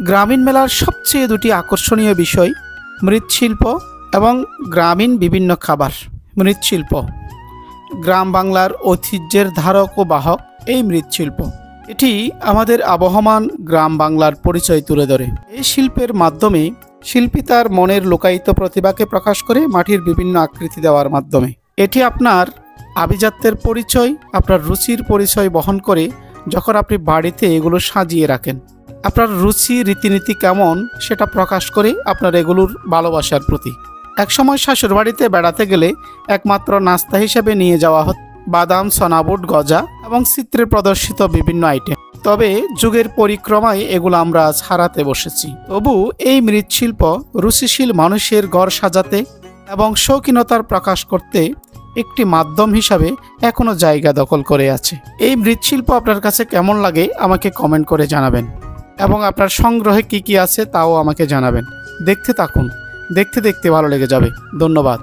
গ্রামীণ মেলার সবচেয়ে দুটি আকর্ষণীয় বিষয় মৃৎশিল্প এবং গ্রামীণ বিভিন্ন খাবার। মৃৎশিল্প গ্রাম বাংলার ঐতিহ্যের ধারক ও বাহক এই মৃৎশিল্প। এটি আমাদের আবহমান গ্রাম বাংলার পরিচয় তুলে ধরে। এই শিল্পের মাধ্যমে শিল্পী তার মনের লুকায়িত প্রতিভাকে প্রকাশ করে মাটির বিভিন্ন আকৃতি দেওয়ার মাধ্যমে। এটি আপনার আভিজাত্যের পরিচয়, আপনার রুচির পরিচয় বহন করে। যখন আপনি বাড়িতে এগুলো সাজিয়ে রাখেন, আপনার রুচি রীতিনীতি কেমন সেটা প্রকাশ করে আপনার এগুলোর ভালোবাসার প্রতি। একসময় শ্বশুরবাড়িতে বেড়াতে গেলে একমাত্র নাস্তা হিসেবে নিয়ে যাওয়া হতো বাদাম, সনাবুট, গজা এবং চিত্রে প্রদর্শিত বিভিন্ন আইটেম। তবে যুগের পরিক্রমায় এগুলো আমরা হারাতে বসেছি। তবু এই মৃৎশিল্প রুচিশীল মানুষের ঘর সাজাতে এবং শৌখিনতার প্রকাশ করতে একটি মাধ্যম হিসাবে এখনো জায়গা দখল করে আছে। এই মৃৎশিল্প আপনার কাছে কেমন লাগে আমাকে কমেন্ট করে জানাবেন এবং আপনার সংগ্রহে কি কি আছে তাও আমাকে জানাবেন। দেখতে থাকুন, দেখতে দেখতে ভালো লেগে যাবে। ধন্যবাদ।